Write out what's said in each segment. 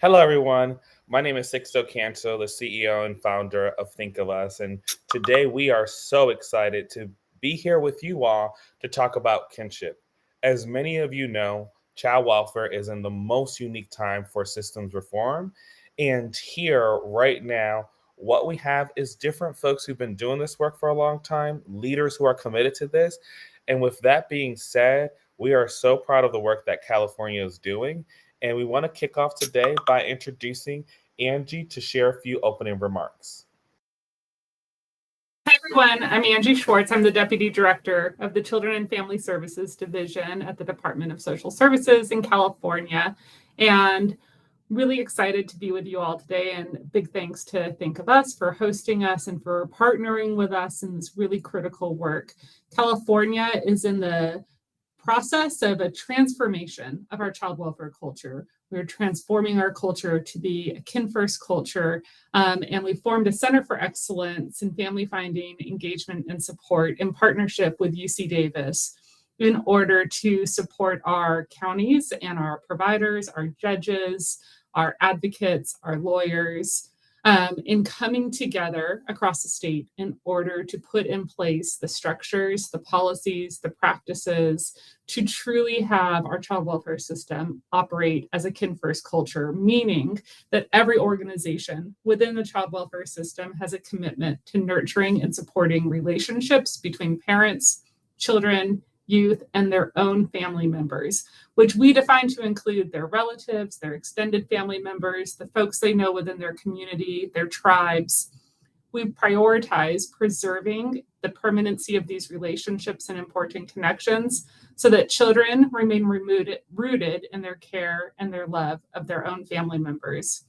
Hello, everyone. My name is StStrtp, the CEO and founder of Think of Us. And today we are so excited to be here with you all to talk about kinship. As many of you know, child welfare is in the most unique time for systems reform. And here, right now, what we have is different folks who've been doing this work for a long time, leaders who are committed to this. And with that being said, we are so proud of the work that California is doing. And we want to kick off today by introducing Angie to share a few opening remarks. Hi, everyone. I'm Angie Schwartz. I'm the Deputy Director of the Children and Family Services Division at the Department of Social Services in California. And really excited to be with you all today. And big thanks to Think of Us for hosting us and for partnering with us in this really critical work. California is in the process of a transformation of our child welfare culture. We're transforming our culture to be a kin-first culture, and we formed a Center for Excellence in Family Finding, Engagement, and Support in partnership with UC Davis in order to support our counties and our providers, our judges, our advocates, our lawyers, in coming together across the state in order to put in place the structures, the policies, the practices to truly have our child welfare system operate as a kin-first culture, meaning that every organization within the child welfare system has a commitment to nurturing and supporting relationships between parents, children, youth, and their own family members, which we define to include their relatives, their extended family members, the folks they know within their community, their tribes. We prioritize preserving the permanency of these relationships and important connections so that children remain rooted in their care and their love of their own family members.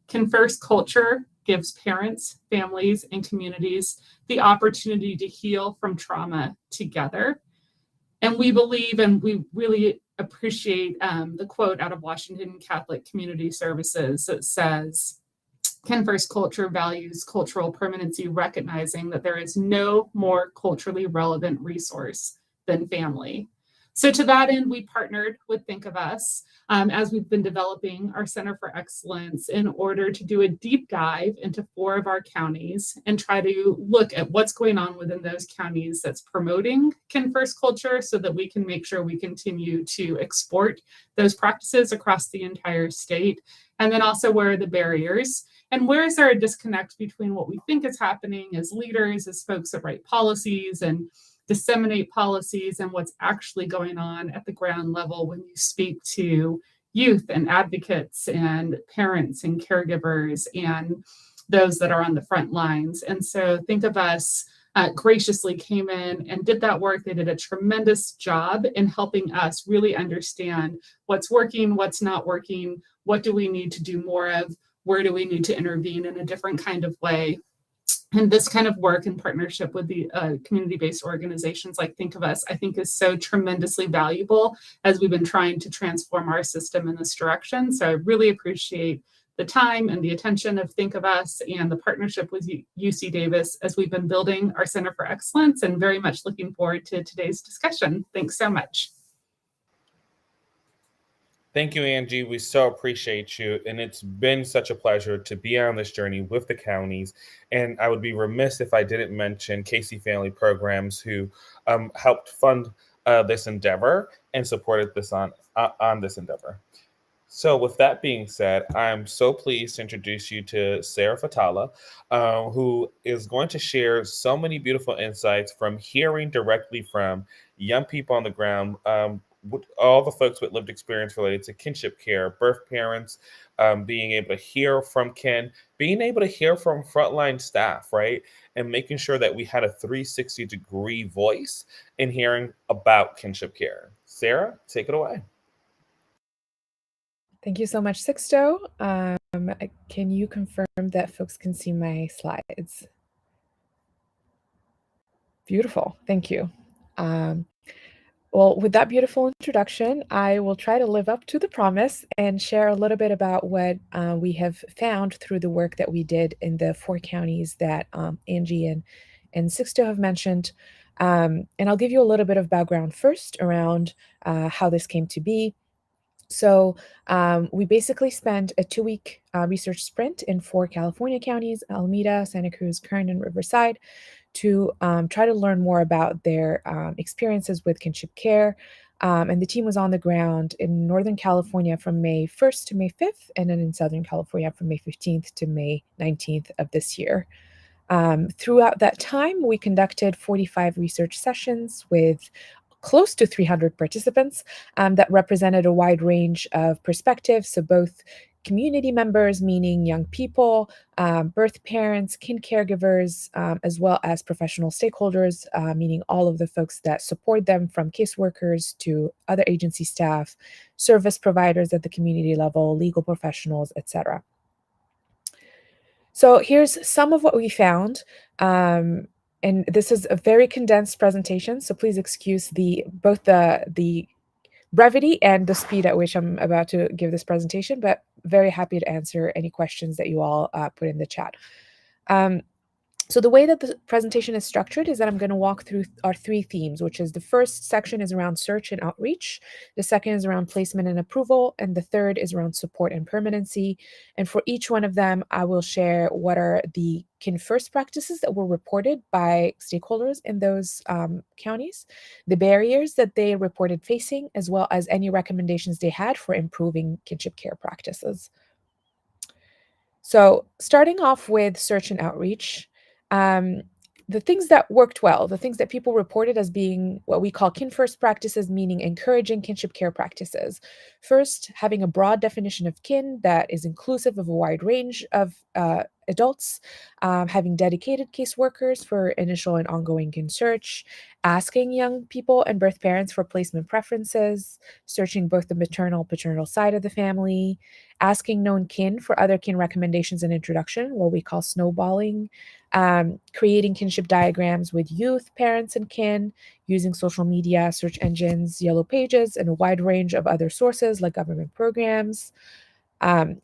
Kin-first culture gives parents, families, and communities the opportunity to heal from trauma together. And we believe, and we really appreciate the quote out of Washington Catholic Community Services that says, kin-first culture values cultural permanency, recognizing that there is no more culturally relevant resource than family. So to that end, we partnered with Think of Us as we've been developing our Center for Excellence in order to do a deep dive into 4 of our counties and try to look at what's going on within those counties that's promoting kin-first culture so that we can make sure we continue to export those practices across the entire state. And then also, where are the barriers? And where is there a disconnect between what we think is happening as leaders, as folks that write policies and disseminate policies, and what's actually going on at the ground level when you speak to youth and advocates and parents and caregivers and those that are on the front lines. And so Think of Us graciously came in and did that work. They did a tremendous job in helping us really understand what's working, what's not working, what do we need to do more of, where do we need to intervene in a different kind of way. And this kind of work in partnership with the community-based organizations like Think of Us, I think is so tremendously valuable as we've been trying to transform our system in this direction. So I really appreciate the time and the attention of Think of Us and the partnership with UC Davis as we've been building our Center for Excellence, and very much looking forward to today's discussion. Thanks so much. Thank you, Angie. We so appreciate you. And it's been such a pleasure to be on this journey with the counties. And I would be remiss if I didn't mention Casey Family Programs, who helped fund this endeavor and supported this on this endeavor. So with that being said, I'm so pleased to introduce you to Sarah Fatala, who is going to share so many beautiful insights from hearing directly from young people on the ground, all the folks with lived experience related to kinship care, birth parents, being able to hear from kin, being able to hear from frontline staff, right? And making sure that we had a 360-degree voice in hearing about kinship care. Sarah, take it away. Thank you so much, Sixto. Can you confirm that folks can see my slides? Beautiful, thank you. Well, with that beautiful introduction, I will try to live up to the promise and share a little bit about what we have found through the work that we did in the 4 counties that Angie and Sixto have mentioned. And I'll give you a little bit of background first around how this came to be. So we basically spent a 2-week research sprint in 4 California counties: Alameda, Santa Cruz, Kern, and Riverside, to try to learn more about their experiences with kinship care. And the team was on the ground in Northern California from May 1st to May 5th, and then in Southern California from May 15th to May 19th of this year. Throughout that time, we conducted 45 research sessions with close to 300 participants that represented a wide range of perspectives. So both community members, meaning young people, birth parents, kin caregivers, as well as professional stakeholders, meaning all of the folks that support them, from caseworkers to other agency staff, service providers at the community level, legal professionals, etc. So here's some of what we found. And this is a very condensed presentation, so please excuse both the brevity and the speed at which I'm about to give this presentation, but very happy to answer any questions that you all put in the chat. So the way that the presentation is structured is that I'm going to walk through our 3 themes, which is the first section is around search and outreach, the second is around placement and approval, and the third is around support and permanency. And for each one of them, I will share what are the kin first practices that were reported by stakeholders in those counties, the barriers that they reported facing, as well as any recommendations they had for improving kinship care practices. So starting off with search and outreach, the things that worked well, the things that people reported as being what we call kin first practices, meaning encouraging kinship care practices. First, having a broad definition of kin that is inclusive of a wide range of adults, having dedicated caseworkers for initial and ongoing kin search, asking young people and birth parents for placement preferences, searching both the maternal paternal side of the family, asking known kin for other kin recommendations and introduction, what we call snowballing, creating kinship diagrams with youth, parents, and kin, using social media, search engines, yellow pages, and a wide range of other sources like government programs.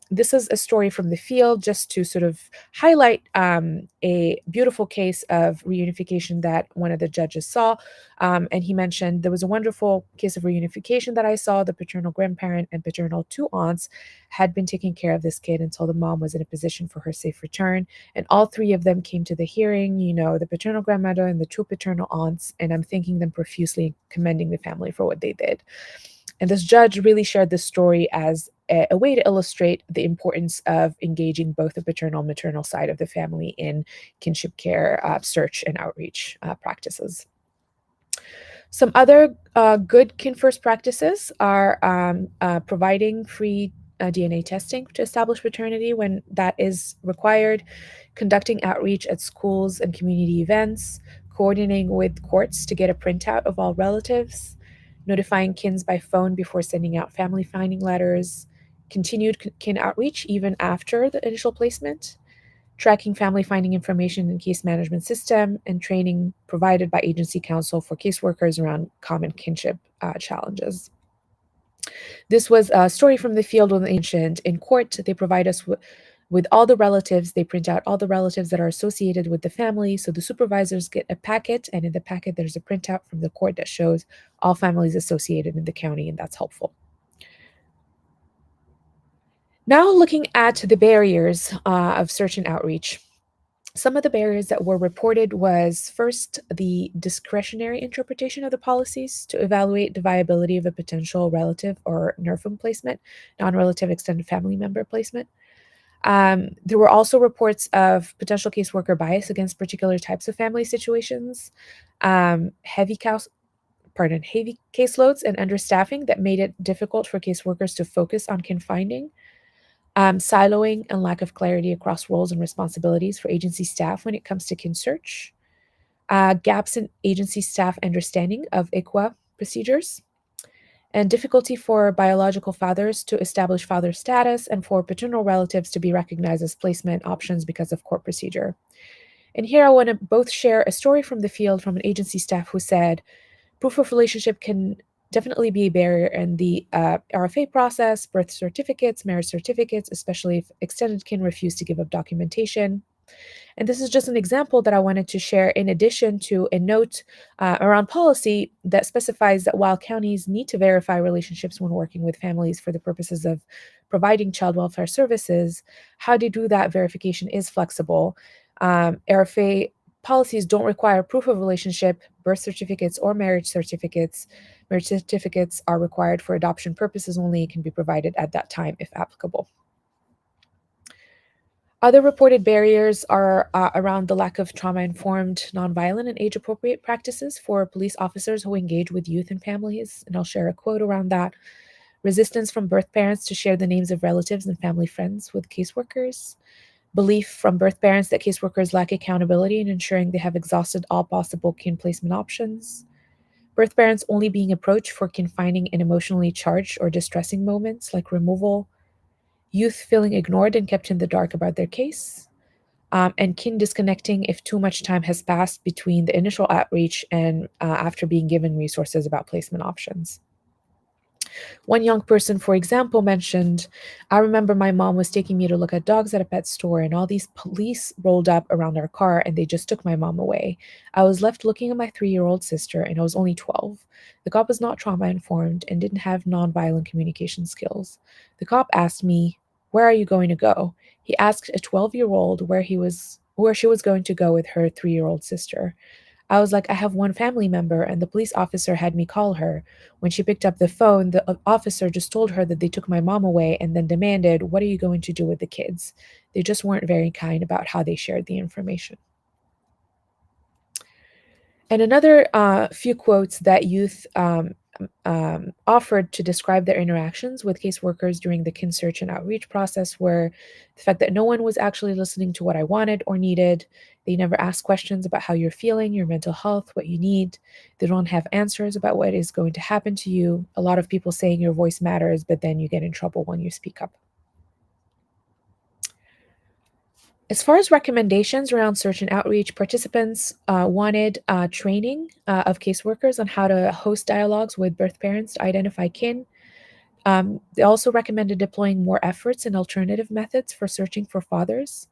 This is a story from the field just to sort of highlight a beautiful case of reunification that one of the judges saw. And he mentioned there was a wonderful case of reunification that I saw. The paternal grandparent and paternal 2 aunts had been taking care of this kid until the mom was in a position for her safe return. And all 3 of them came to the hearing, the paternal grandmother and the 2 paternal aunts. And I'm thanking them profusely, commending the family for what they did. And this judge really shared this story as a way to illustrate the importance of engaging both the paternal and maternal side of the family in kinship care, search, and outreach practices. Some other good kin first practices are providing free DNA testing to establish paternity when that is required, conducting outreach at schools and community events, coordinating with courts to get a printout of all relatives, notifying kins by phone before sending out family finding letters, continued kin outreach even after the initial placement, tracking family finding information in case management system, and training provided by agency counsel for caseworkers around common kinship challenges. This was a story from the field when ancient. In court, they provide us with all the relatives. They print out all the relatives that are associated with the family. So the supervisors get a packet, and in the packet, there's a printout from the court that shows all families associated in the county, and that's helpful. Now looking at the barriers of search and outreach. Some of the barriers that were reported was first, the discretionary interpretation of the policies to evaluate the viability of a potential relative or NERFM placement, non-relative extended family member placement. There were also reports of potential caseworker bias against particular types of family situations, heavy caseloads and understaffing that made it difficult for caseworkers to focus on kin finding, siloing and lack of clarity across roles and responsibilities for agency staff when it comes to kin search, gaps in agency staff understanding of ICWA procedures, and difficulty for biological fathers to establish father status and for paternal relatives to be recognized as placement options because of court procedure. And here I want to both share a story from the field from an agency staff who said, proof of relationship can definitely be a barrier in the RFA process, birth certificates, marriage certificates, especially if extended kin refuse to give up documentation. And this is just an example that I wanted to share in addition to a note around policy that specifies that while counties need to verify relationships when working with families for the purposes of providing child welfare services, how they do that verification is flexible. RFA policies don't require proof of relationship, birth certificates, or marriage certificates. Marriage certificates are required for adoption purposes only, can be provided at that time if applicable. Other reported barriers are around the lack of trauma-informed, nonviolent, and age-appropriate practices for police officers who engage with youth and families. And I'll share a quote around that. Resistance from birth parents to share the names of relatives and family friends with caseworkers. Belief from birth parents that caseworkers lack accountability in ensuring they have exhausted all possible kin placement options. Birth parents only being approached for confining and emotionally charged or distressing moments like removal. Youth feeling ignored and kept in the dark about their case. And kin disconnecting if too much time has passed between the initial outreach and after being given resources about placement options. One young person, for example, mentioned, I remember my mom was taking me to look at dogs at a pet store, and all these police rolled up around our car and they just took my mom away. I was left looking at my 3-year-old sister, and I was only 12. The cop was not trauma informed and didn't have nonviolent communication skills. The cop asked me, "Where are you going to go?" He asked a 12-year-old where she was going to go with her 3-year-old sister. I was like, I have one family member, and the police officer had me call her. When she picked up the phone, the officer just told her that they took my mom away and then demanded, "What are you going to do with the kids?" They just weren't very kind about how they shared the information. And another few quotes that youth offered to describe their interactions with caseworkers during the kin search and outreach process were the fact that no one was actually listening to what I wanted or needed. They never ask questions about how you're feeling, your mental health, what you need. They don't have answers about what is going to happen to you. A lot of people saying your voice matters, but then you get in trouble when you speak up. As far as recommendations around search and outreach, participants wanted training of caseworkers on how to host dialogues with birth parents to identify kin. They also recommended deploying more efforts and alternative methods for searching for fathers,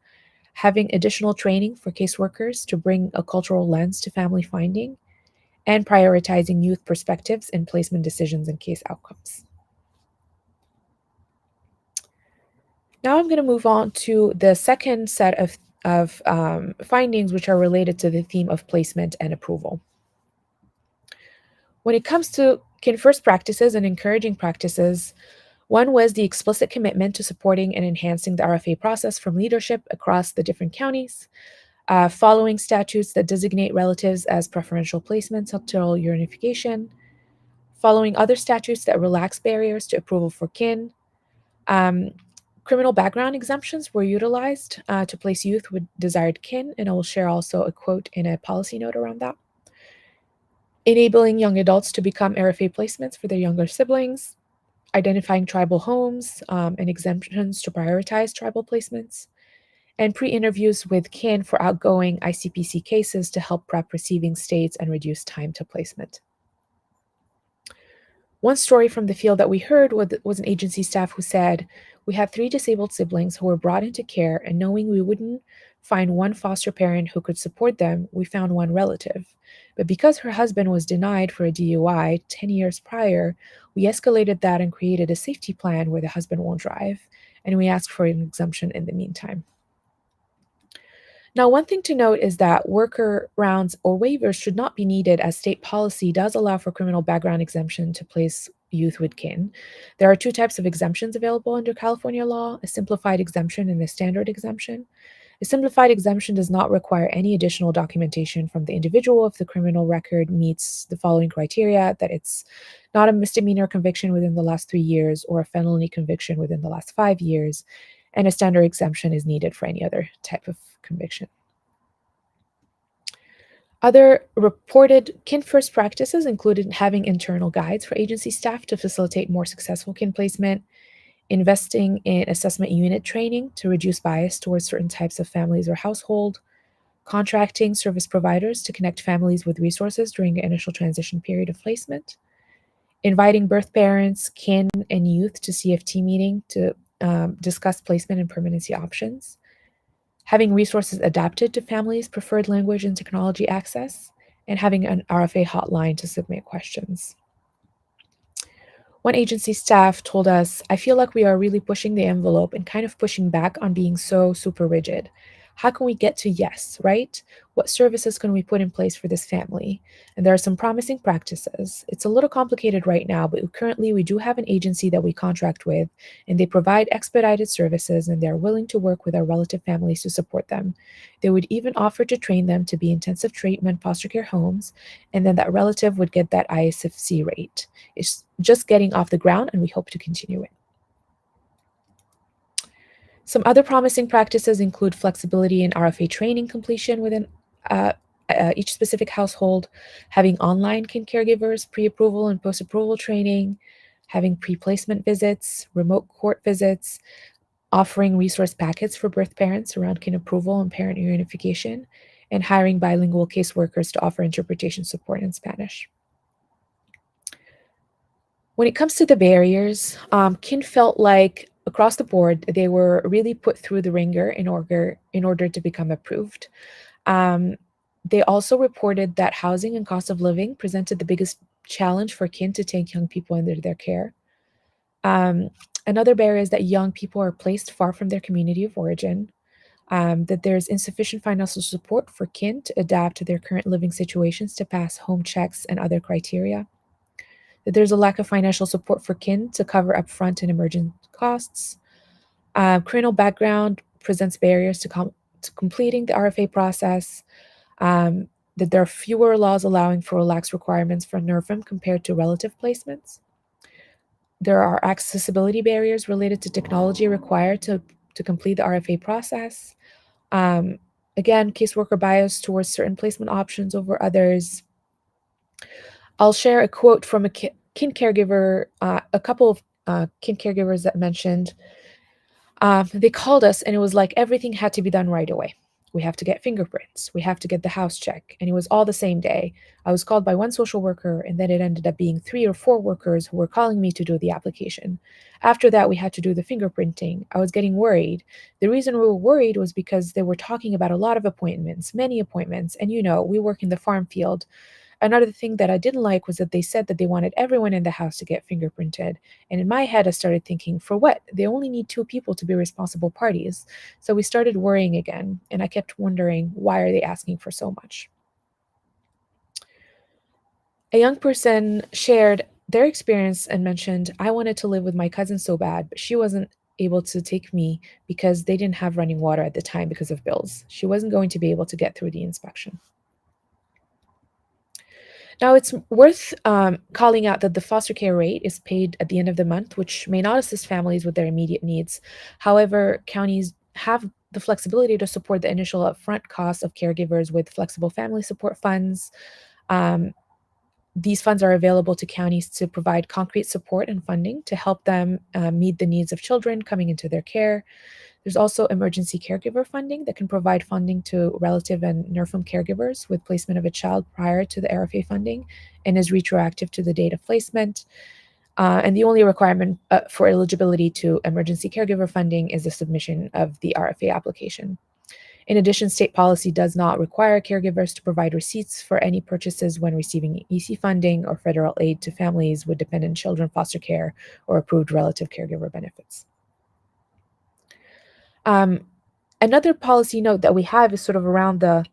having additional training for caseworkers to bring a cultural lens to family finding, and prioritizing youth perspectives in placement decisions and case outcomes. Now I'm going to move on to the second set of findings, which are related to the theme of placement and approval. When it comes to kin first practices and encouraging practices, one was the explicit commitment to supporting and enhancing the RFA process from leadership across the different counties, following statutes that designate relatives as preferential placements until reunification, following other statutes that relax barriers to approval for kin. Criminal background exemptions were utilized to place youth with desired kin, and I will share also a quote in a policy note around that. Enabling young adults to become RFA placements for their younger siblings, identifying tribal homes and exemptions to prioritize tribal placements, and pre-interviews with kin for outgoing ICPC cases to help prep receiving states and reduce time to placement. One story from the field that we heard was an agency staff who said, "We have 3 disabled siblings who were brought into care, and knowing we wouldn't find one foster parent who could support them, we found one relative. But because her husband was denied for a DUI 10 years prior, we escalated that and created a safety plan where the husband won't drive, and we asked for an exemption in the meantime." Now, one thing to note is that workarounds or waivers should not be needed, as state policy does allow for criminal background exemption to place youth with kin. There are 2 types of exemptions available under California law: a simplified exemption and a standard exemption. A simplified exemption does not require any additional documentation from the individual if the criminal record meets the following criteria: that it's not a misdemeanor conviction within the last 3 years or a felony conviction within the last 5 years, and a standard exemption is needed for any other type of conviction. Other reported kin first practices included having internal guides for agency staff to facilitate more successful kin placement, investing in assessment unit training to reduce bias towards certain types of families or household, contracting service providers to connect families with resources during the initial transition period of placement, inviting birth parents, kin, and youth to CFT meeting to discuss placement and permanency options, having resources adapted to families' preferred language and technology access, and having an RFA hotline to submit questions. One agency staff told us, I feel like we are really pushing the envelope and kind of pushing back on being so super rigid. How can we get to yes, right? What services can we put in place for this family? And there are some promising practices. It's a little complicated right now, but currently we do have an agency that we contract with, and they provide expedited services, and they're willing to work with our relative families to support them. They would even offer to train them to be intensive treatment foster care homes, and then that relative would get that ISFC rate. It's just getting off the ground, and we hope to continue it. Some other promising practices include flexibility in RFA training completion within each specific household, having online kin caregivers, pre-approval and post-approval training, having pre-placement visits, remote court visits, offering resource packets for birth parents around kin approval and parent reunification, and hiring bilingual caseworkers to offer interpretation support in Spanish. When it comes to the barriers, kin felt like across the board, they were really put through the ringer in order to become approved. They also reported that housing and cost of living presented the biggest challenge for kin to take young people into their care. Another barrier is that young people are placed far from their community of origin, that there's insufficient financial support for kin to adapt to their current living situations to pass home checks and other criteria, that there's a lack of financial support for kin to cover upfront and emergent costs. Criminal background presents barriers to completing the RFA process, that there are fewer laws allowing for relaxed requirements for NERFM compared to relative placements. There are accessibility barriers related to technology required to complete the RFA process. Again, caseworker bias towards certain placement options over others. I'll share a quote from a kin caregiver, a couple of kin caregivers that mentioned, they called us and it was like everything had to be done right away. We have to get fingerprints. We have to get the house check. And it was all the same day. I was called by one social worker, and then it ended up being 3 or 4 workers who were calling me to do the application. After that, we had to do the fingerprinting. I was getting worried. The reason we were worried was because they were talking about a lot of appointments, many appointments. And we work in the farm field. Another thing that I didn't like was that they said that they wanted everyone in the house to get fingerprinted. And in my head, I started thinking, for what? They only need 2 people to be responsible parties. So we started worrying again, and I kept wondering, why are they asking for so much? A young person shared their experience and mentioned, I wanted to live with my cousin so bad, but she wasn't able to take me because they didn't have running water at the time because of bills. She wasn't going to be able to get through the inspection. Now, it's worth calling out that the foster care rate is paid at the end of the month, which may not assist families with their immediate needs. However, counties have the flexibility to support the initial upfront costs of caregivers with flexible family support funds. These funds are available to counties to provide concrete support and funding to help them meet the needs of children coming into their care. There's also emergency caregiver funding that can provide funding to relative and NERFM caregivers with placement of a child prior to the RFA funding and is retroactive to the date of placement. And the only requirement for eligibility to emergency caregiver funding is the submission of the RFA application. In addition, state policy does not require caregivers to provide receipts for any purchases when receiving EC funding or federal aid to families with dependent children foster care or approved relative caregiver benefits. Another policy note that we have is sort of around the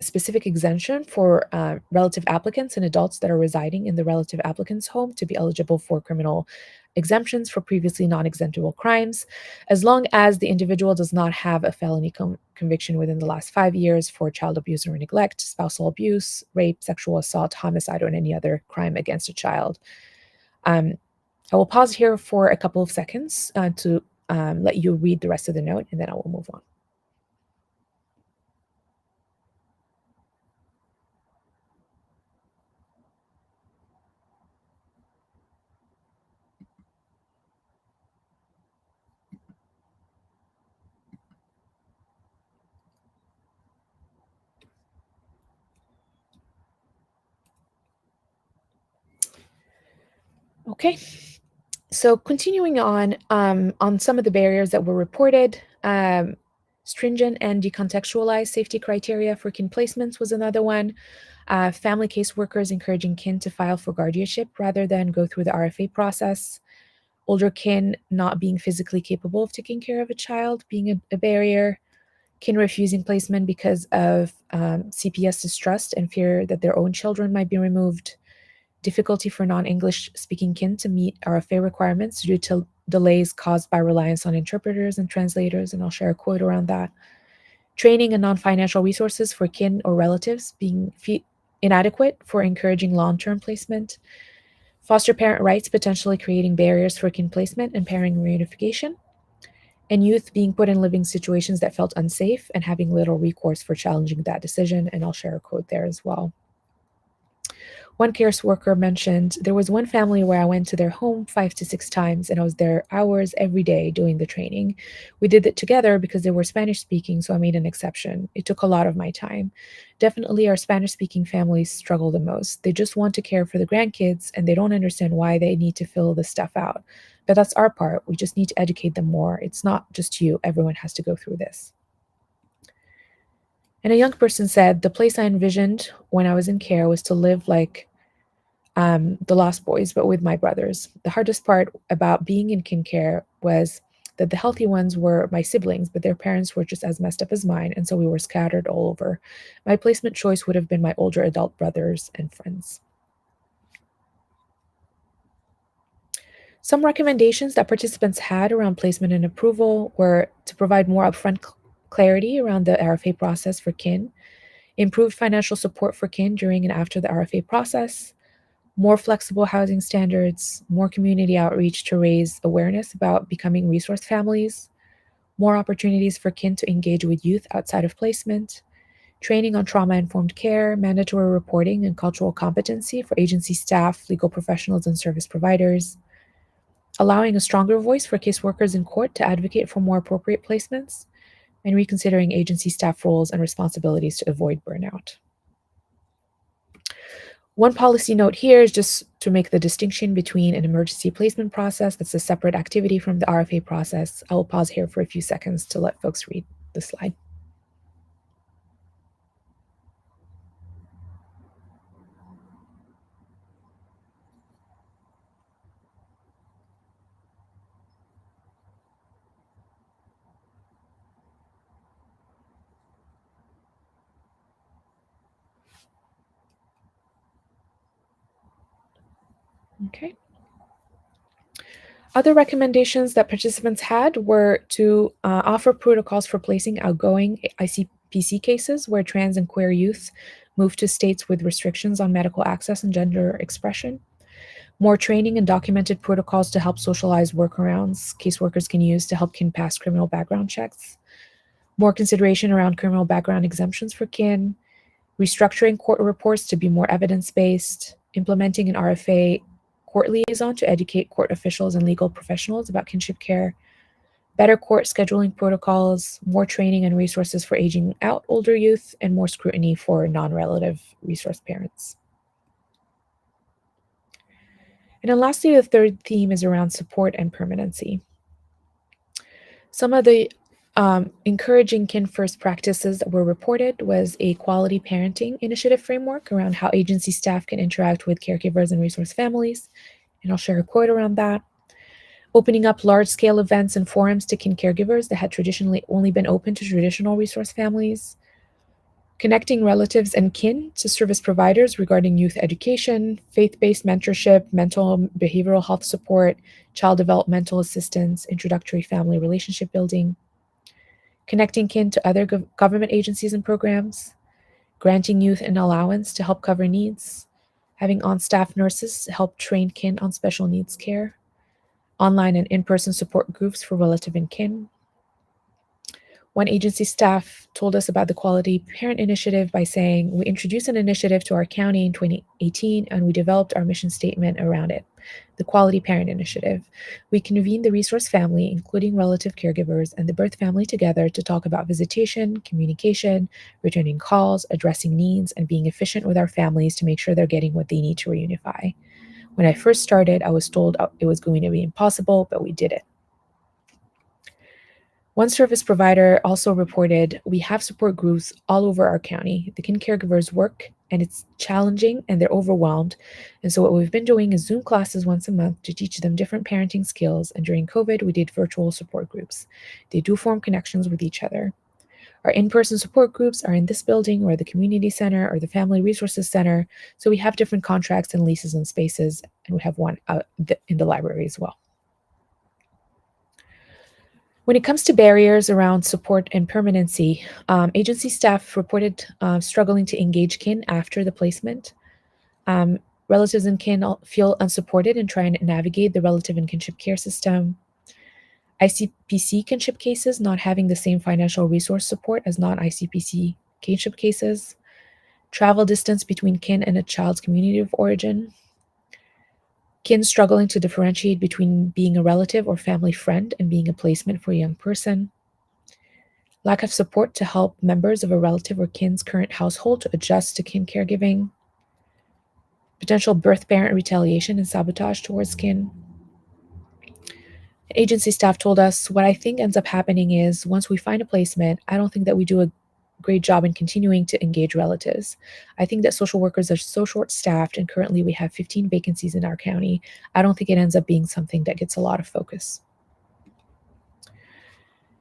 specific exemption for relative applicants and adults that are residing in the relative applicant's home to be eligible for criminal exemptions for previously non-exemptable crimes, as long as the individual does not have a felony conviction within the last 5 years for child abuse or neglect, spousal abuse, rape, sexual assault, homicide, or any other crime against a child. I will pause here for a couple of seconds to let you read the rest of the note, and then I will move on. Okay, so continuing on some of the barriers that were reported. Stringent and decontextualized safety criteria for kin placements was another one. Family caseworkers encouraging kin to file for guardianship rather than go through the RFA process. Older kin not being physically capable of taking care of a child being a barrier. Kin refusing placement because of CPS distrust and fear that their own children might be removed. Difficulty for non-English speaking kin to meet RFA requirements due to delays caused by reliance on interpreters and translators, and I'll share a quote around that. Training and non-financial resources for kin or relatives being inadequate for encouraging long-term placement. Foster parent rights potentially creating barriers for kin placement and parent reunification. And youth being put in living situations that felt unsafe and having little recourse for challenging that decision, and I'll share a quote there as well. One caseworker mentioned, there was one family where I went to their home 5 to 6 times, and I was there hours every day doing the training. We did it together because they were Spanish speaking, so I made an exception. It took a lot of my time. Definitely our Spanish speaking families struggle the most. They just want to care for the grandkids, and they don't understand why they need to fill this stuff out. But that's our part. We just need to educate them more. It's not just you. Everyone has to go through this. And a young person said, the place I envisioned when I was in care was to live like the Lost Boys, but with my brothers. The hardest part about being in kin care was that the healthy ones were my siblings, but their parents were just as messed up as mine, and so we were scattered all over. My placement choice would have been my older adult brothers and friends. Some recommendations that participants had around placement and approval were to provide more upfront clarity around the RFA process for kin, improved financial support for kin during and after the RFA process, more flexible housing standards, more community outreach to raise awareness about becoming resource families, more opportunities for kin to engage with youth outside of placement, training on trauma-informed care, mandatory reporting and cultural competency for agency staff, legal professionals, and service providers, allowing a stronger voice for caseworkers in court to advocate for more appropriate placements, and reconsidering agency staff roles and responsibilities to avoid burnout. One policy note here is just to make the distinction between an emergency placement process that's a separate activity from the RFA process. I will pause here for a few seconds to let folks read the slide. Okay. Other recommendations that participants had were to offer protocols for placing outgoing ICPC cases where trans and queer youth move to states with restrictions on medical access and gender expression. More training and documented protocols to help socialize workarounds caseworkers can use to help kin pass criminal background checks. More consideration around criminal background exemptions for kin. Restructuring court reports to be more evidence-based. Implementing an RFA court liaison to educate court officials and legal professionals about kinship care, better court scheduling protocols, more training and resources for aging out older youth, and more scrutiny for non-relative resource parents. And then lastly, the third theme is around support and permanency. Some of the encouraging kin-first practices that were reported was a quality parenting initiative framework around how agency staff can interact with caregivers and resource families, and I'll share a quote around that. Opening up large-scale events and forums to kin caregivers that had traditionally only been open to traditional resource families. Connecting relatives and kin to service providers regarding youth education, faith-based mentorship, mental and behavioral health support, child developmental assistance, introductory family relationship building. Connecting kin to other government agencies and programs, granting youth an allowance to help cover needs, having on-staff nurses help train kin on special needs care, online and in-person support groups for relative and kin. One agency staff told us about the Quality Parent Initiative by saying, we introduced an initiative to our county in 2018 and we developed our mission statement around it, the Quality Parent Initiative. We convened the resource family, including relative caregivers, and the birth family together to talk about visitation, communication, returning calls, addressing needs, and being efficient with our families to make sure they're getting what they need to reunify. When I first started, I was told it was going to be impossible, but we did it. One service provider also reported, "We have support groups all over our county. The kin caregivers work and it's challenging and they're overwhelmed. And so what we've been doing is Zoom classes once a month to teach them different parenting skills. And during COVID, we did virtual support groups. They do form connections with each other. Our in-person support groups are in this building or the community center or the family resources center. So we have different contracts and leases and spaces, and we have one out in the library as well." When it comes to barriers around support and permanency, agency staff reported struggling to engage kin after the placement. Relatives and kin feel unsupported in trying to navigate the relative and kinship care system. ICPC kinship cases not having the same financial resource support as non-ICPC kinship cases. Travel distance between kin and a child's community of origin. Kin struggling to differentiate between being a relative or family friend and being a placement for a young person. Lack of support to help members of a relative or kin's current household to adjust to kin caregiving. Potential birth parent retaliation and sabotage towards kin. Agency staff told us, "What I think ends up happening is once we find a placement, I don't think that we do a great job in continuing to engage relatives. I think that social workers are so short-staffed, and currently we have 15 vacancies in our county. I don't think it ends up being something that gets a lot of focus."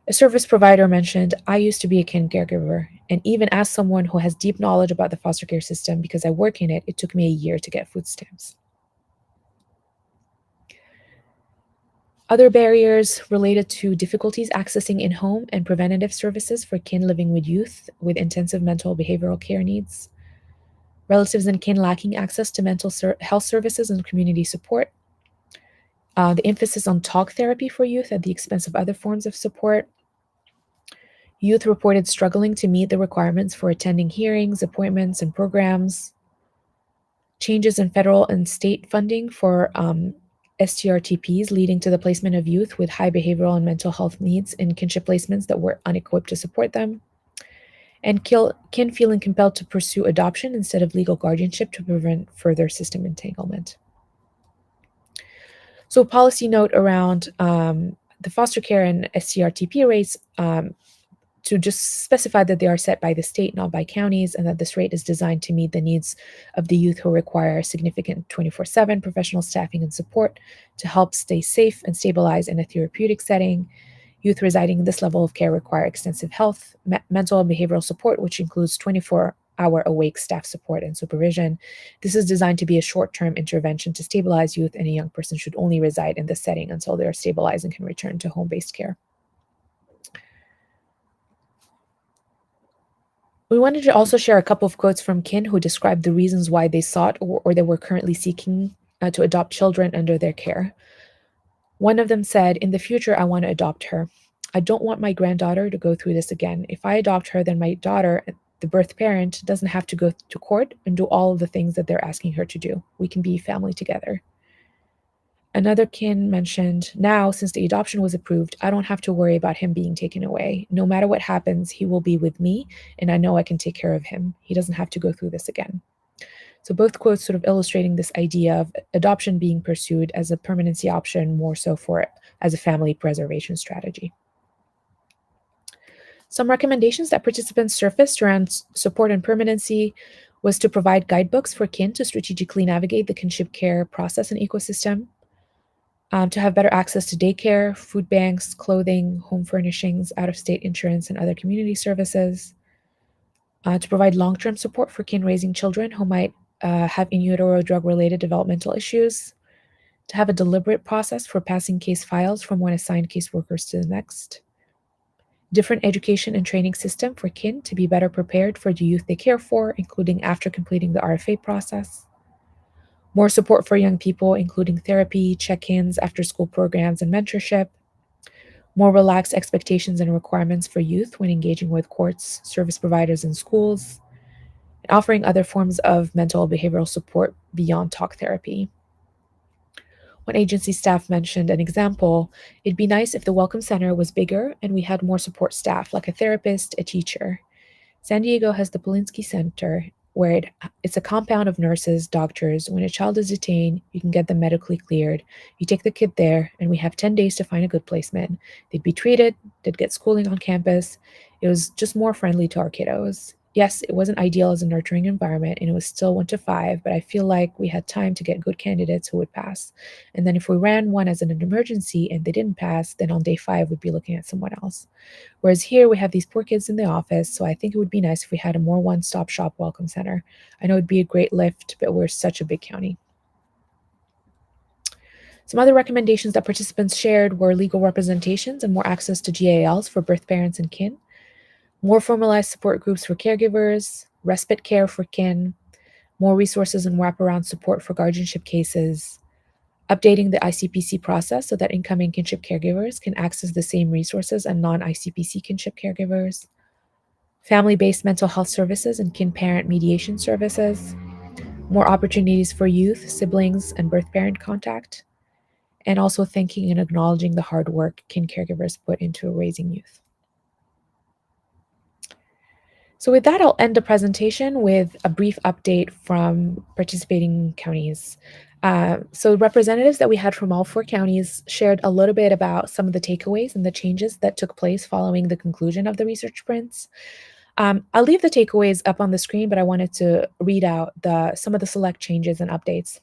A service provider mentioned, "I used to be a kin caregiver, and even as someone who has deep knowledge about the foster care system because I work in it, it took me a year to get food stamps." Other barriers related to difficulties accessing in-home and preventative services for kin living with youth with intensive mental behavioral care needs. Relatives and kin lacking access to mental health services and community support. The emphasis on talk therapy for youth at the expense of other forms of support. Youth reported struggling to meet the requirements for attending hearings, appointments, and programs. Changes in federal and state funding for StRTPs leading to the placement of youth with high behavioral and mental health needs in kinship placements that were unequipped to support them. And kin feeling compelled to pursue adoption instead of legal guardianship to prevent further system entanglement. So, a policy note around the foster care and StRTP rates, to just specify that they are set by the state, not by counties, and that this rate is designed to meet the needs of the youth who require significant 24/7 professional staffing and support to help stay safe and stabilize in a therapeutic setting. Youth residing in this level of care require extensive health, mental, and behavioral support, which includes 24-hour awake staff support and supervision. This is designed to be a short-term intervention to stabilize youth, and a young person should only reside in this setting until they are stabilized and can return to home-based care. We wanted to also share a couple of quotes from kin who described the reasons why they sought or they were currently seeking to adopt children under their care. One of them said, "In the future, I want to adopt her. I don't want my granddaughter to go through this again. If I adopt her, then my daughter, the birth parent, doesn't have to go to court and do all of the things that they're asking her to do. We can be family together." Another kin mentioned, "Now, since the adoption was approved, I don't have to worry about him being taken away. No matter what happens, he will be with me, and I know I can take care of him. He doesn't have to go through this again." So both quotes sort of illustrating this idea of adoption being pursued as a permanency option, more so for as a family preservation strategy. Some recommendations that participants surfaced around support and permanency was to provide guidebooks for kin to strategically navigate the kinship care process and ecosystem. To have better access to daycare, food banks, clothing, home furnishings, out-of-state insurance, and other community services. To provide long-term support for kin raising children who might have in utero drug-related developmental issues. To have a deliberate process for passing case files from one assigned caseworkers to the next. Different education and training system for kin to be better prepared for the youth they care for, including after completing the RFA process. More support for young people, including therapy, check-ins, after-school programs, and mentorship. More relaxed expectations and requirements for youth when engaging with courts, service providers, and schools. And offering other forms of mental behavioral support beyond talk therapy. One agency staff mentioned an example, "It'd be nice if the Welcome Center was bigger and we had more support staff, like a therapist, a teacher. San Diego has the Polinsky Center, where it's a compound of nurses, doctors. When a child is detained, you can get them medically cleared. You take the kid there, and we have 10 days to find a good placement. They'd be treated, they'd get schooling on campus. It was just more friendly to our kiddos. Yes, it wasn't ideal as a nurturing environment, and it was still 1 to 5, but I feel like we had time to get good candidates who would pass. And then if we ran one as an emergency and they didn't pass, then on day 5, we'd be looking at someone else. Whereas here we have these poor kids in the office, so I think it would be nice if we had a more one-stop shop welcome center. I know it'd be a great lift, but we're such a big county. Some other recommendations that participants shared were legal representations and more access to GALs for birth parents and kin, more formalized support groups for caregivers, respite care for kin, more resources and wraparound support for guardianship cases, updating the ICPC process so that incoming kinship caregivers can access the same resources as non-ICPC kinship caregivers, family-based mental health services and kin-parent mediation services, more opportunities for youth, siblings, and birth parent contact, and also thanking and acknowledging the hard work kin caregivers put into raising youth. So with that, I'll end the presentation with a brief update from participating counties. So representatives that we had from all 4 counties shared a little bit about some of the takeaways and the changes that took place following the conclusion of the research sprints. I'll leave the takeaways up on the screen, but I wanted to read out some of the select changes and updates.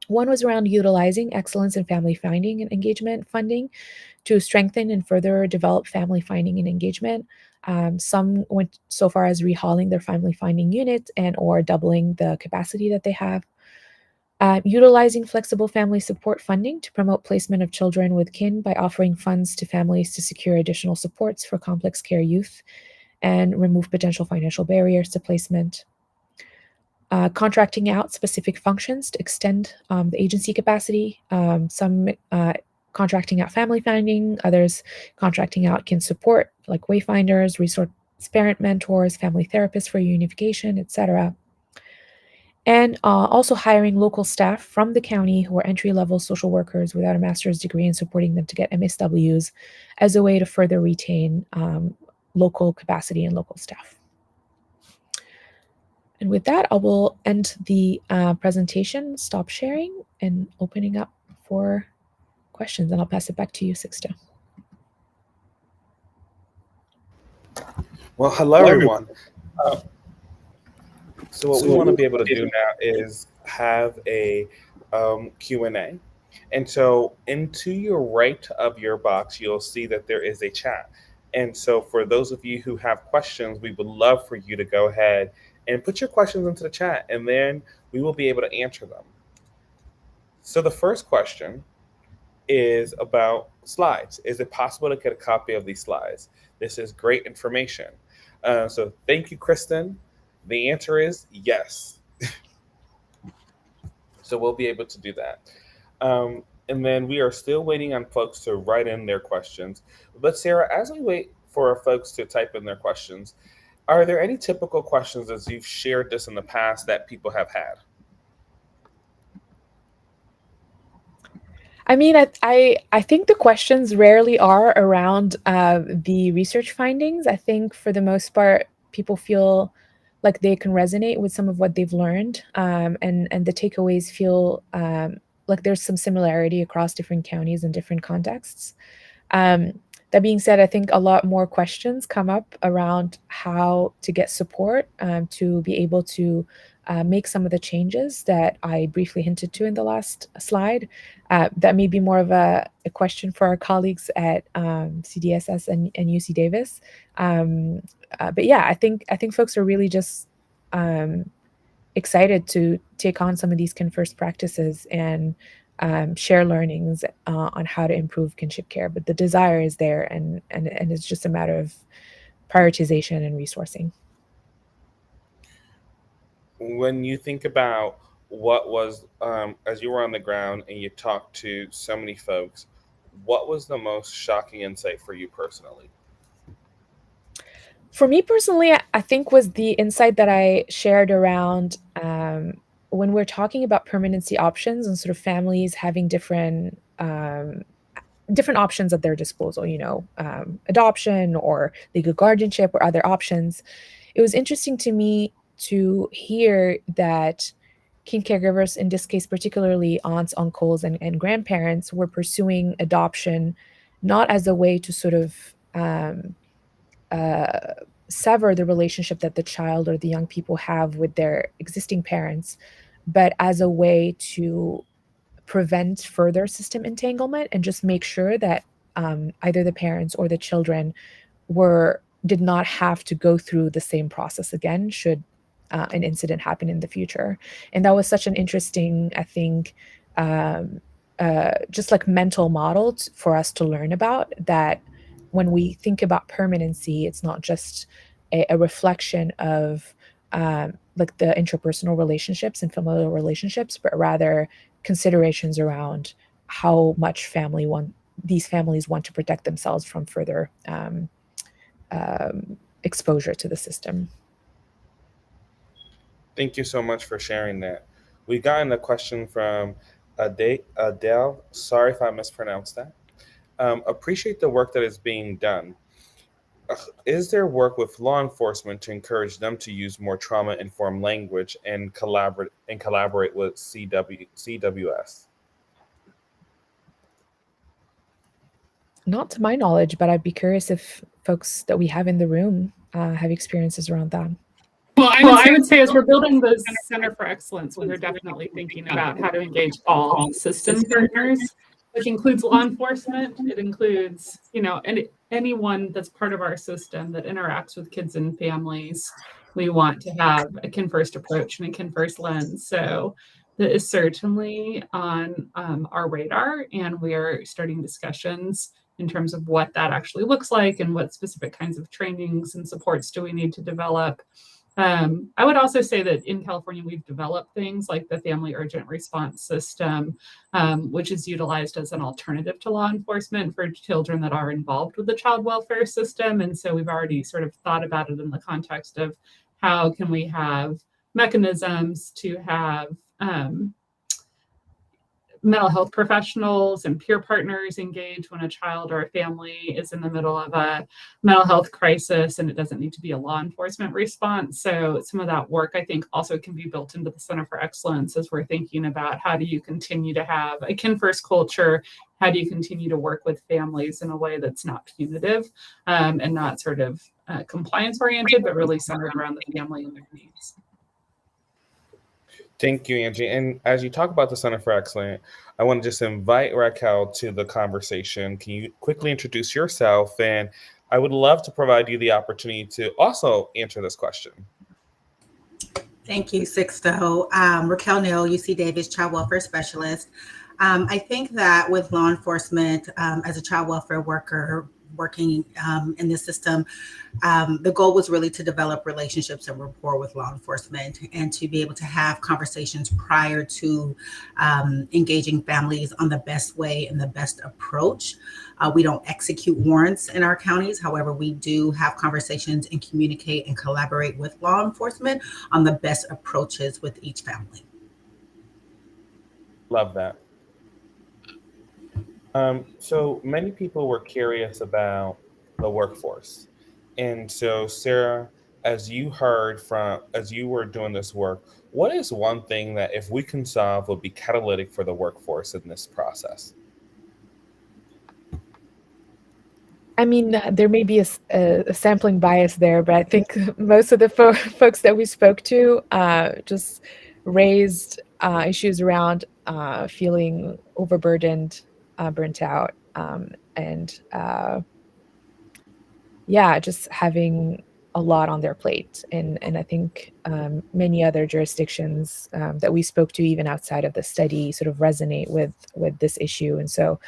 One was around utilizing excellence in family finding and engagement funding to strengthen and further develop family finding and engagement. Some went so far as rehauling their family finding unit and or doubling the capacity that they have. Utilizing flexible family support funding to promote placement of children with kin by offering funds to families to secure additional supports for complex care youth and remove potential financial barriers to placement. Contracting out specific functions to extend the agency capacity. Some contracting out family finding, others contracting out kin support like wayfinders, resource parent mentors, family therapists for unification, etc. And also hiring local staff from the county who are entry-level social workers without a master's degree and supporting them to get MSWs as a way to further retain local capacity and local staff. And with that, I will end the presentation, stop sharing, and opening up for questions. And I'll pass it back to you, Sixto. Well, hello, everyone. So what we want to be able to do now is have a Q&A. And so into your right of your box, you'll see that there is a chat. And so for those of you who have questions, we would love for you to go ahead and put your questions into the chat, and then we will be able to answer them. So the first question is about slides. Is it possible to get a copy of these slides? This is great information. So thank you, Kristen. The answer is yes. So we'll be able to do that. And then we are still waiting on folks to write in their questions. But Sarah, as we wait for our folks to type in their questions, are there any typical questions as you've shared this in the past that people have had? I mean, I think the questions rarely are around the research findings. I think for the most part, people feel like they can resonate with some of what they've learned, and the takeaways feel like there's some similarity across different counties and different contexts. That being said, I think a lot more questions come up around how to get support to be able to make some of the changes that I briefly hinted to in the last slide. That may be more of a question for our colleagues at CDSS and UC Davis. But yeah, I think folks are really just excited to take on some of these first practices and share learnings on how to improve kinship care. But the desire is there, and it's just a matter of prioritization and resourcing. When you think about what was, as you were on the ground and you talked to so many folks, what was the most shocking insight for you personally? For me personally, I think was the insight that I shared around when we're talking about permanency options and sort of families having different options at their disposal, adoption or legal guardianship or other options. It was interesting to me to hear that kin caregivers, in this case, particularly aunts, uncles, and grandparents, were pursuing adoption not as a way to sort of sever the relationship that the child or the young people have with their existing parents, but as a way to prevent further system entanglement and just make sure that either the parents or the children did not have to go through the same process again should an incident happen in the future. And that was such an interesting, I think, just like mental model for us to learn about, that when we think about permanency, it's not just a reflection of like the interpersonal relationships and familial relationships, but rather considerations around how much these families want to protect themselves from further exposure to the system. Thank you so much for sharing that. We got a question from Adele. Sorry if I mispronounced that. Appreciate the work that is being done. Is there work with law enforcement to encourage them to use more trauma-informed language and collaborate with CWS? Not to my knowledge, but I'd be curious if folks that we have in the room have experiences around that. Well, I would say as we're building the Center for Excellence, we're definitely thinking about how to engage all system partners, which includes law enforcement. It includes, anyone that's part of our system that interacts with kids and families. We want to have a kin first approach and a kin first lens. So that is certainly on our radar, and we are starting discussions in terms of what that actually looks like and what specific kinds of trainings and supports do we need to develop. I would also say that in California, we've developed things like the Family Urgent Response System, which is utilized as an alternative to law enforcement for children that are involved with the child welfare system. And so we've already sort of thought about it in the context of how can we have mechanisms to have mental health professionals and peer partners engage when a child or a family is in the middle of a mental health crisis, and it doesn't need to be a law enforcement response. So some of that work, I think, also can be built into the Center for Excellence as we're thinking about how do you continue to have a kin first culture, how do you continue to work with families in a way that's not punitive and not sort of compliance oriented, but really centered around the family and their needs. Thank you, Angie. And as you talk about the Center for Excellence, I want to just invite Raquel to the conversation. Can you quickly introduce yourself? And I would love to provide you the opportunity to also answer this question. Thank you, Sixto. Raquel Neal, UC Davis Child Welfare Specialist. I think that with law enforcement, as a child welfare worker, working in the system, the goal was really to develop relationships and rapport with law enforcement and to be able to have conversations prior to engaging families on the best way and the best approach. We don't execute warrants in our counties. However, we do have conversations and communicate and collaborate with law enforcement on the best approaches with each family. Love that. So many people were curious about the workforce. And so, Sarah, as you were doing this work, what is one thing that if we can solve would be catalytic for the workforce in this process? I mean, there may be a sampling bias there, but I think most of the folks that we spoke to just raised issues around feeling overburdened, burnt out, and just having a lot on their plate. And I think many other jurisdictions that we spoke to, even outside of the study, sort of resonate with this issue. And so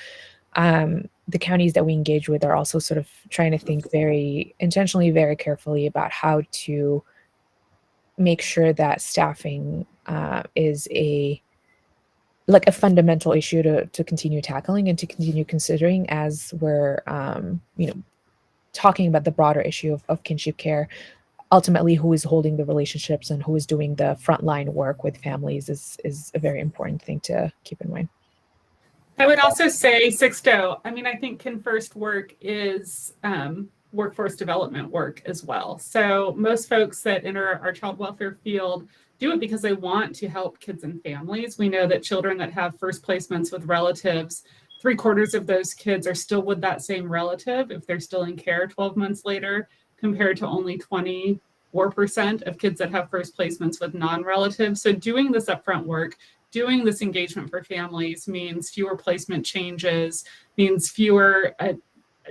the counties that we engage with are also sort of trying to think very intentionally, very carefully about how to make sure that staffing is a fundamental issue to continue tackling and to continue considering as we're talking about the broader issue of kinship care. Ultimately, who is holding the relationships and who is doing the frontline work with families is a very important thing to keep in mind. I would also say, Sixto, I think kin first work is workforce development work as well. So most folks that enter our child welfare field do it because they want to help kids and families. We know that children that have first placements with relatives, 3/4 of those kids are still with that same relative if they're still in care 12 months later, compared to only 24% of kids that have first placements with non-relatives. So doing this upfront work, doing this engagement for families means fewer placement changes, means fewer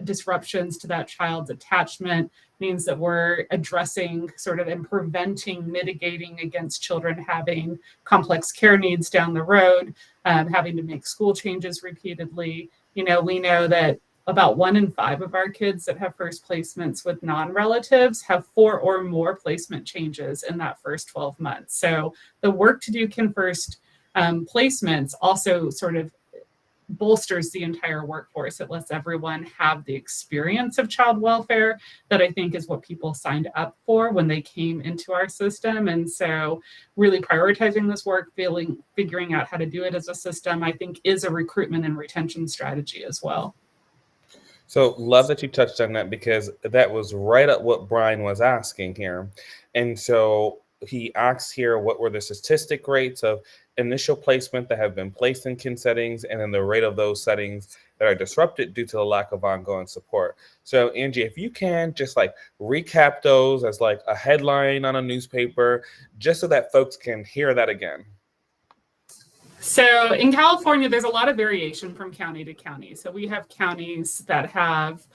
disruptions to that child's attachment, means that we're addressing sort of and preventing, mitigating against children having complex care needs down the road, having to make school changes repeatedly. We know that about 1 in 5 of our kids that have first placements with non-relatives have 4 or more placement changes in that first 12 months. So the work to do Kin First placements also sort of bolsters the entire workforce. It lets everyone have the experience of child welfare that I think is what people signed up for when they came into our system. And so really prioritizing this work, figuring out how to do it as a system, I think is a recruitment and retention strategy as well. So love that you touched on that, because that was right at what Brian was asking here. And so he asks here, what were the statistic rates of initial placement that have been placed in kin settings, and then the rate of those settings that are disrupted due to the lack of ongoing support. So Angie, if you can just like recap those as like a headline on a newspaper, just so that folks can hear that again. So in California, there's a lot of variation from county to county. So we have counties that have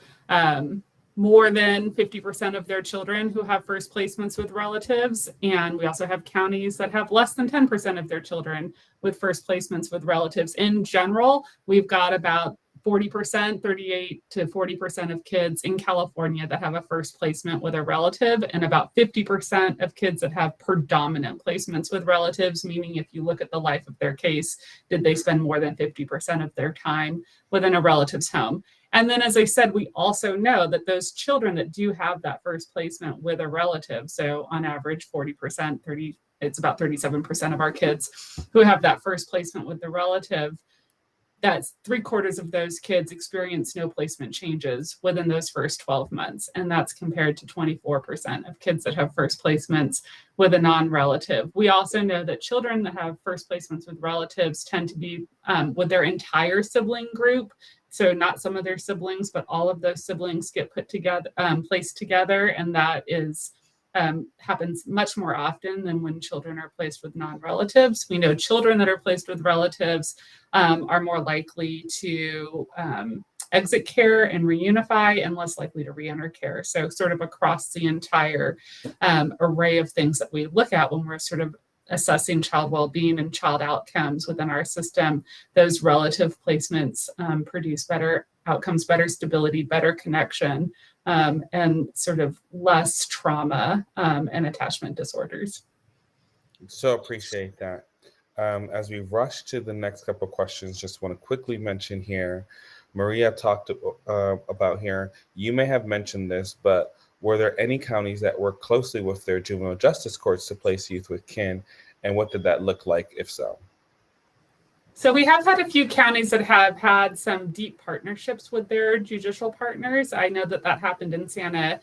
more than 50% of their children who have first placements with relatives. And we also have counties that have less than 10% of their children with first placements with relatives. In general, we've got about 40%, 38 to 40% of kids in California that have a first placement with a relative, and about 50% of kids that have predominant placements with relatives, meaning if you look at the life of their case, did they spend more than 50% of their time within a relative's home? And then, as I said, we also know that those children that do have that first placement with a relative, so on average 40%, it's about 37% of our kids who have that first placement with the relative, that's 3/4 of those kids experience no placement changes within those first 12 months. And that's compared to 24% of kids that have first placements with a non-relative. We also know that children that have first placements with relatives tend to be with their entire sibling group. So not some of their siblings, but all of those siblings get put together, placed together. And that is happens much more often than when children are placed with non-relatives. We know children that are placed with relatives are more likely to exit care and reunify, and less likely to re-enter care. So sort of across the entire array of things that we look at when we're sort of assessing child well-being and child outcomes within our system, those relative placements produce better outcomes, better stability, better connection, and sort of less trauma and attachment disorders. So appreciate that. As we rush to the next couple of questions, just want to quickly mention here, Maria talked about here, you may have mentioned this, but were there any counties that work closely with their juvenile justice courts to place youth with kin, and what did that look like, if so? So we have had a few counties that have had some deep partnerships with their judicial partners. I know that happened in Santa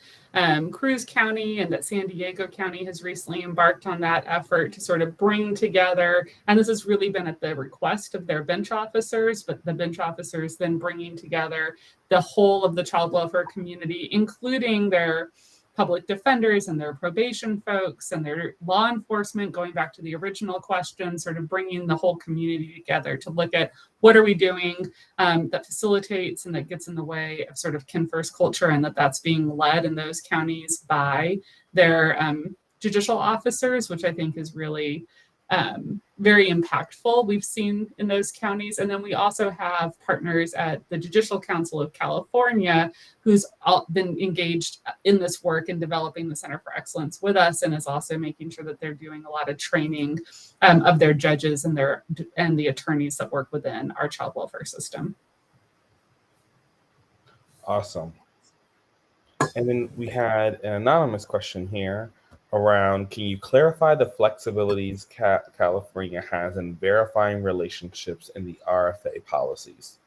Cruz County, and that San Diego County has recently embarked on that effort to sort of bring together, and this has really been at the request of their bench officers, but the bench officers then bringing together the whole of the child welfare community, including their public defenders and their probation folks and their law enforcement, going back to the original question, sort of bringing the whole community together to look at what are we doing that facilitates and that gets in the way of sort of kin first culture, and that's being led in those counties by their judicial officers, which I think is really very impactful. We've seen in those counties. And then we also have partners at the Judicial Council of California who's been engaged in this work and developing the Center for Excellence with us, and is also making sure that they're doing a lot of training of their judges and the attorneys that work within our child welfare system. Awesome. And then we had an anonymous question here around, can you clarify the flexibilities California has in verifying relationships in the RFA policies?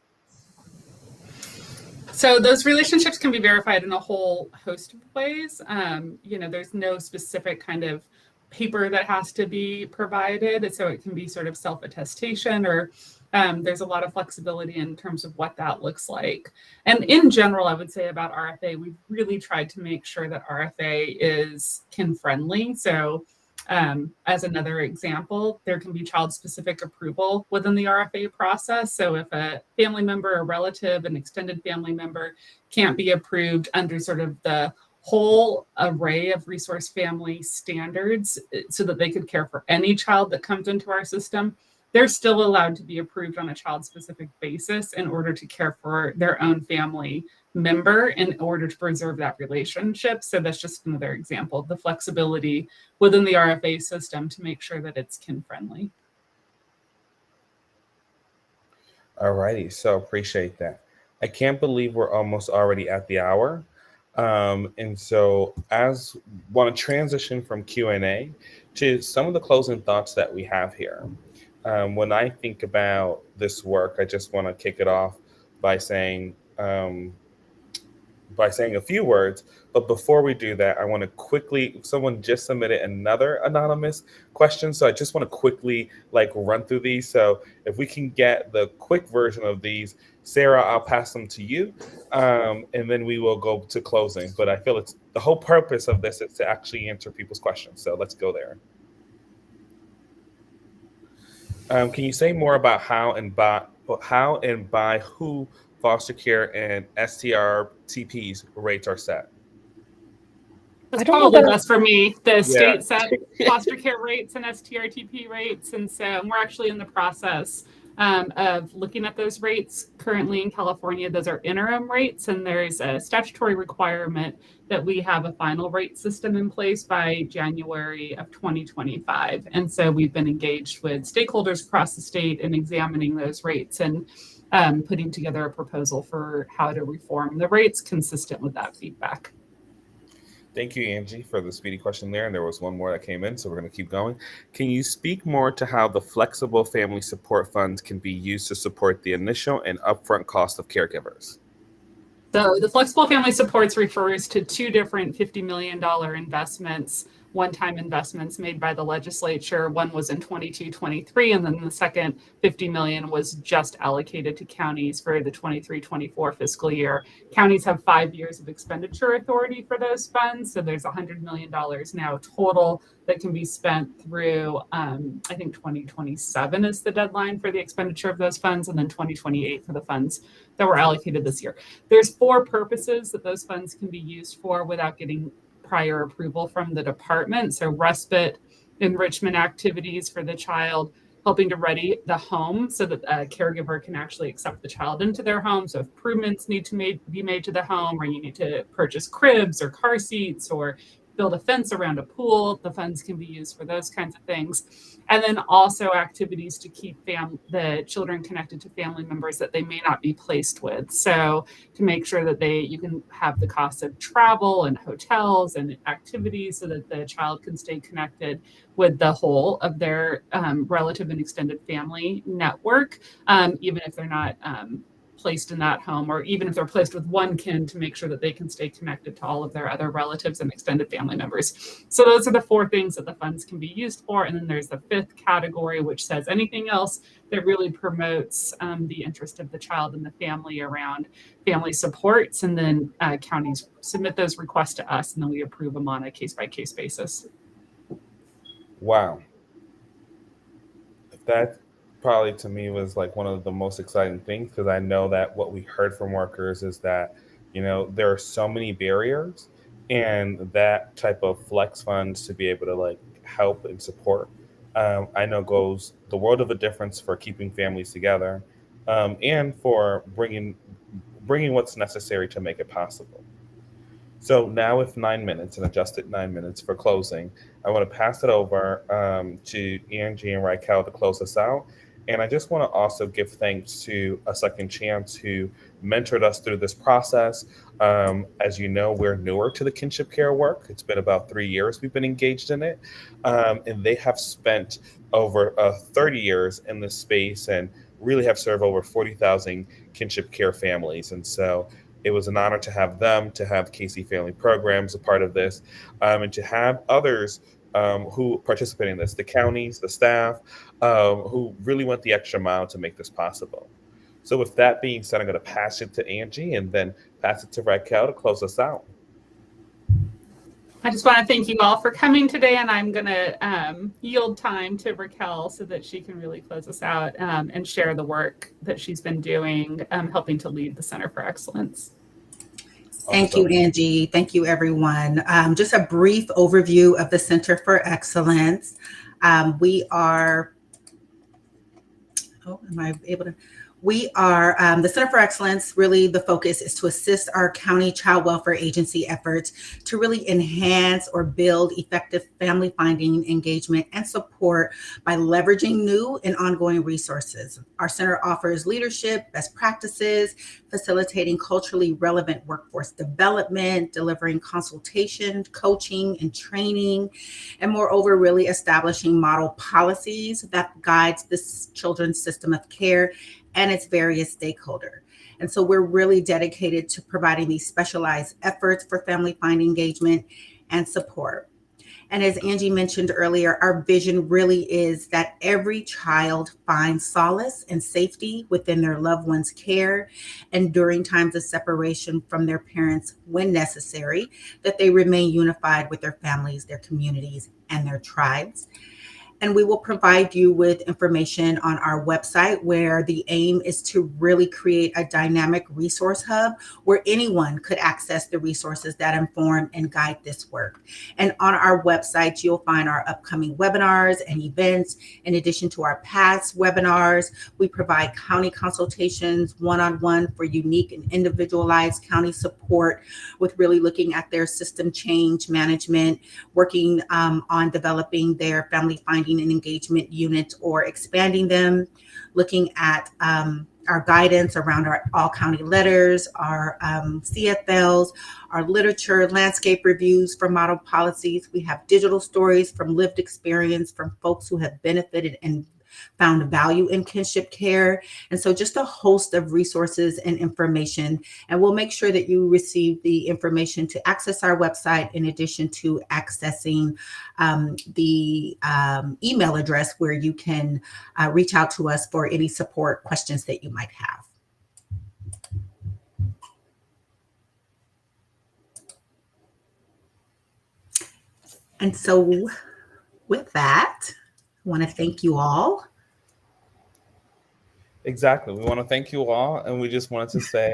So those relationships can be verified in a whole host of ways. There's no specific kind of paper that has to be provided. So it can be sort of self-attestation, or there's a lot of flexibility in terms of what that looks like. And in general, I would say about RFA, we've really tried to make sure that RFA is kin-friendly. So as another example, there can be child-specific approval within the RFA process. So if a family member, a relative, an extended family member can't be approved under sort of the whole array of resource family standards so that they could care for any child that comes into our system, they're still allowed to be approved on a child-specific basis in order to care for their own family member in order to preserve that relationship. So that's just another example of the flexibility within the RFA system to make sure that it's kin-friendly. All righty, so appreciate that. I can't believe we're almost already at the hour. And so as want to transition from Q&A to some of the closing thoughts that we have here. When I think about this work, I just want to kick it off by saying a few words. But before we do that, I want to quickly, someone just submitted another anonymous question. So I just want to quickly run through these. So if we can get the quick version of these, Sarah, I'll pass them to you. And then we will go to closing. But I feel it's the whole purpose of this is to actually answer people's questions. So let's go there. Can you say more about how and by who foster care and StRTP's rates are set? That's probably best for me. The state set foster care rates and StRTP rates. And so we're actually in the process of looking at those rates. Currently in California, those are interim rates, and there's a statutory requirement that we have a final rate system in place by January of 2025. And so we've been engaged with stakeholders across the state in examining those rates and putting together a proposal for how to reform the rates consistent with that feedback. Thank you, Angie, for the speedy question there. And there was one more that came in, so we're going to keep going. Can you speak more to how the flexible family support funds can be used to support the initial and upfront cost of caregivers? So the flexible family supports refers to two different $50 million investments, one-time investments made by the legislature. One was in 22-23, and then the second $50 million was just allocated to counties for the 23-24 fiscal year. Counties have 5 years of expenditure authority for those funds, so there's $100 million now total that can be spent through, I think 2027 is the deadline for the expenditure of those funds, and then 2028 for the funds that were allocated this year. There's 4 purposes that those funds can be used for without getting prior approval from the department. So respite, enrichment activities for the child, helping to ready the home so that a caregiver can actually accept the child into their home. So if improvements need to be made to the home, or you need to purchase cribs or car seats or build a fence around a pool, the funds can be used for those kinds of things. And then also activities to keep the children connected to family members that they may not be placed with. So to make sure that you can have the cost of travel and hotels and activities so that the child can stay connected with the whole of their relative and extended family network, even if they're not placed in that home, or even if they're placed with one kin, to make sure that they can stay connected to all of their other relatives and extended family members. So those are the 4 things that the funds can be used for. And then there's the 5th category, which says anything else that really promotes the interest of the child and the family around family supports. And then counties submit those requests to us, and then we approve them on a case-by-case basis. Wow. That probably to me was one of the most exciting things, because I know that what we heard from workers is that, there are so many barriers, and that type of flex funds to be able to help and support, I know goes the world of a difference for keeping families together, and for bringing what's necessary to make it possible. So now with 9 minutes, an adjusted 9 minutes for closing, I want to pass it over to Angie and Raquel to close us out. And I just want to also give thanks to A Second Chance, who mentored us through this process. As you know, we're newer to the kinship care work. It's been about 3 years we've been engaged in it. And they have spent over 30 years in this space and really have served over 40,000 kinship care families. And so It was an honor to have them, to have Casey Family Programs a part of this, and to have others who participate in this, the counties, the staff, who really went the extra mile to make this possible. So with that being said, I'm going to pass it to Angie and then pass it to Raquel to close us out. I just want to thank you all for coming today, and I'm going to yield time to Raquel so that she can really close us out and share the work that she's been doing, helping to lead the Center for Excellence. Thank you, Angie. Thank you, everyone. Just a brief overview of the Center for Excellence. We are the Center for Excellence. Really, the focus is to assist our county child welfare agency efforts to really enhance or build effective family finding, engagement, and support by leveraging new and ongoing resources. Our center offers leadership, best practices, facilitating culturally relevant workforce development, delivering consultation, coaching, and training, and moreover, really establishing model policies that guides this children's system of care and its various stakeholders. And so we're really dedicated to providing these specialized efforts for family finding, engagement, and support. And as Angie mentioned earlier, our vision really is that every child finds solace and safety within their loved one's care, and during times of separation from their parents when necessary, that they remain unified with their families, their communities, and their tribes. And we will provide you with information on our website, where the aim is to really create a dynamic resource hub where anyone could access the resources that inform and guide this work. And on our website, you'll find our upcoming webinars and events. In addition to our past webinars, we provide county consultations one-on-one for unique and individualized county support, with really looking at their system change management, working on developing their family finding and engagement units or expanding them, looking at our guidance around our all county letters, our CFLs, our literature, landscape reviews for model policies. We have digital stories from lived experience from folks who have benefited and found value in kinship care. And so just a host of resources and information. And we'll make sure that you receive the information to access our website, in addition to accessing the email address where you can reach out to us for any support questions that you might have. And so with that, I want to thank you all. Exactly. We want to thank you all, and we just wanted to say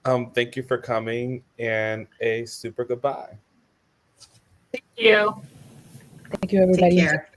thank you for coming, and a super goodbye. Thank you. Thank you, everybody. Take care.